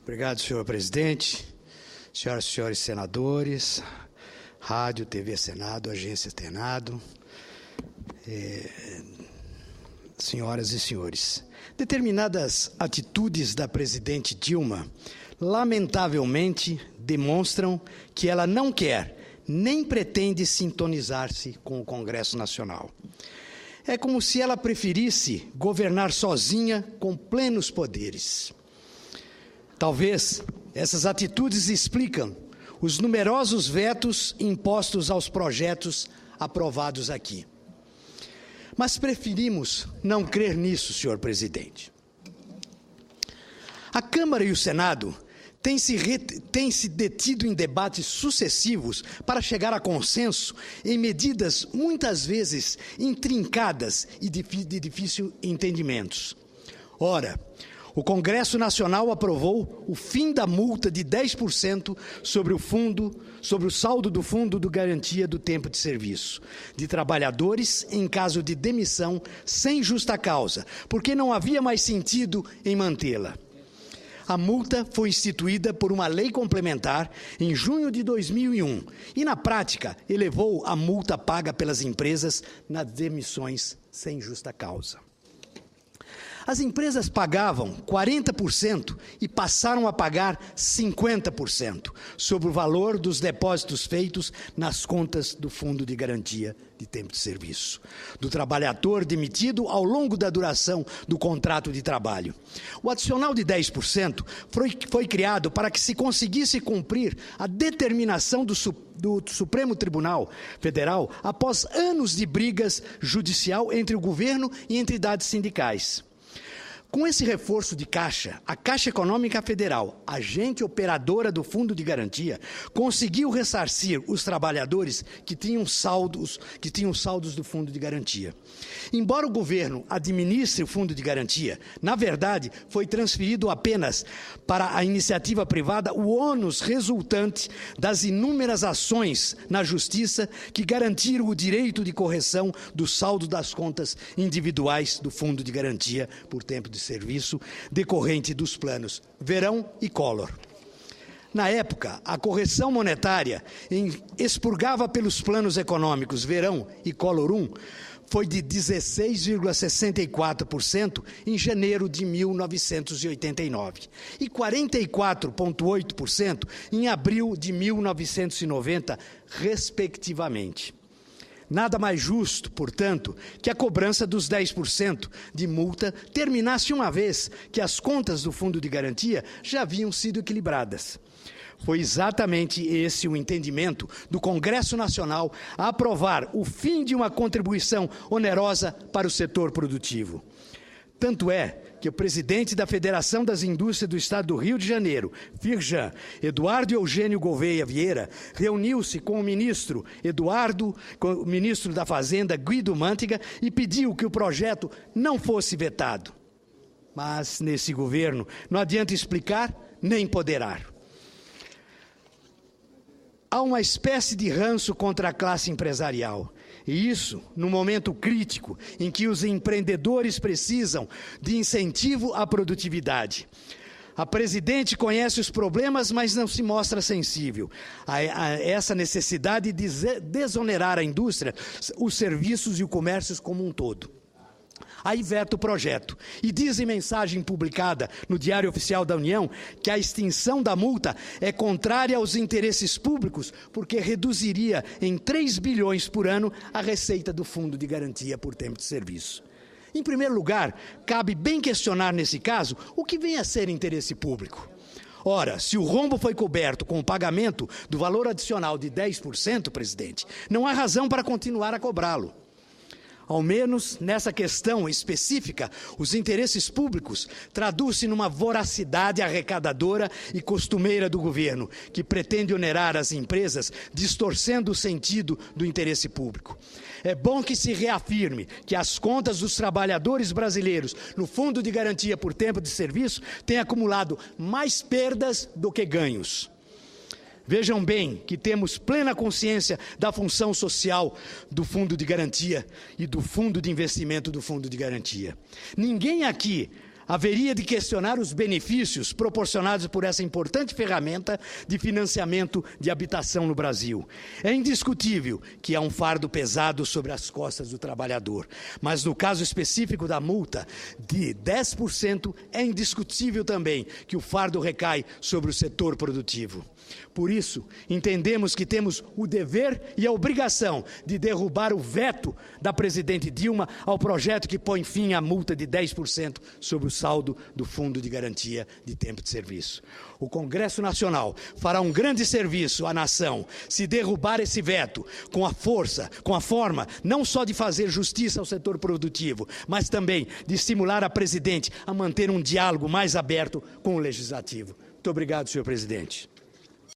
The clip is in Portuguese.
Obrigado, senhor presidente, senhoras e senhores senadores, Rádio, TV Senado, Agência Senado, senhoras e senhores. Determinadas atitudes da presidente Dilma, lamentavelmente, demonstram que ela não quer nem pretende sintonizar-se com o Congresso Nacional. É como se ela preferisse governar sozinha com plenos poderes. Talvez essas atitudes explicam os numerosos vetos impostos aos projetos aprovados aqui. Mas preferimos não crer nisso, senhor presidente. A Câmara e o Senado têm se detido em debates sucessivos para chegar a consenso em medidas muitas vezes intrincadas e de difícil entendimento. Ora, o Congresso Nacional aprovou o fim da multa de 10% sobre o saldo do Fundo de Garantia do Tempo de Serviço de trabalhadores em caso de demissão sem justa causa, porque não havia mais sentido em mantê-la. A multa foi instituída por uma lei complementar em junho de 2001 e, na prática, elevou a multa paga pelas empresas nas demissões sem justa causa. As empresas pagavam 40% e passaram a pagar 50% sobre o valor dos depósitos feitos nas contas do Fundo de Garantia de Tempo de Serviço do trabalhador demitido ao longo da duração do contrato de trabalho. O adicional de 10% foi criado para que se conseguisse cumprir a determinação do Supremo Tribunal Federal após anos de brigas judicial entre o governo e entidades sindicais. Com esse reforço de caixa, a Caixa Econômica Federal, agente operadora do Fundo de Garantia, conseguiu ressarcir os trabalhadores que tinham saldos do Fundo de Garantia. Embora o governo administre o Fundo de Garantia, na verdade, foi transferido apenas para a iniciativa privada o ônus resultante das inúmeras ações na Justiça que garantiram o direito de correção do saldo das contas individuais do Fundo de Garantia por tempo de serviço decorrente dos planos Verão e Collor. Na época, a correção monetária expurgava pelos planos econômicos Verão e Collor I foi de 16,64% em janeiro de 1989 e 44,8% em abril de 1990, respectivamente. Nada mais justo, portanto, que a cobrança dos 10% de multa terminasse uma vez que as contas do Fundo de Garantia já haviam sido equilibradas. Foi exatamente esse o entendimento do Congresso Nacional a aprovar o fim de uma contribuição onerosa para o setor produtivo. Tanto é que o presidente da Federação das Indústrias do Estado do Rio de Janeiro, FIRJAN, Eduardo Eugênio Gouveia Vieira, reuniu-se com o ministro da Fazenda, Guido Mantega, e pediu que o projeto não fosse vetado. Mas, nesse governo, não adianta explicar nem poderar. Há uma espécie de ranço contra a classe empresarial. E isso no momento crítico em que os empreendedores precisam de incentivo à produtividade. A presidente conhece os problemas, mas não se mostra sensível a essa necessidade de desonerar a indústria, os serviços e o comércio como um todo. Aí veta o projeto e diz em mensagem publicada no Diário Oficial da União que a extinção da multa é contrária aos interesses públicos porque reduziria em 3 bilhões por ano a receita do Fundo de Garantia por Tempo de Serviço. Em primeiro lugar, cabe bem questionar nesse caso o que vem a ser interesse público. Ora, se o rombo foi coberto com o pagamento do valor adicional de 10%, presidente, não há razão para continuar a cobrá-lo. Ao menos nessa questão específica, os interesses públicos traduzem numa voracidade arrecadadora e costumeira do governo, que pretende onerar as empresas, distorcendo o sentido do interesse público. É bom que se reafirme que as contas dos trabalhadores brasileiros no Fundo de Garantia por Tempo de Serviço têm acumulado mais perdas do que ganhos. Vejam bem que temos plena consciência da função social do Fundo de Garantia e do Fundo de Investimento do Fundo de Garantia. Ninguém aqui haveria de questionar os benefícios proporcionados por essa importante ferramenta de financiamento de habitação no Brasil. É indiscutível que há um fardo pesado sobre as costas do trabalhador, mas no caso específico da multa de 10%, é indiscutível também que o fardo recai sobre o setor produtivo. Por isso, entendemos que temos o dever e a obrigação de derrubar o veto da presidente Dilma ao projeto que põe fim à multa de 10% sobre o saldo do Fundo de Garantia de Tempo de Serviço. O Congresso Nacional fará um grande serviço à nação se derrubar esse veto com a força, com a forma não só de fazer justiça ao setor produtivo, mas também de estimular a presidente a manter um diálogo mais aberto com o Legislativo. Muito obrigado, senhor presidente.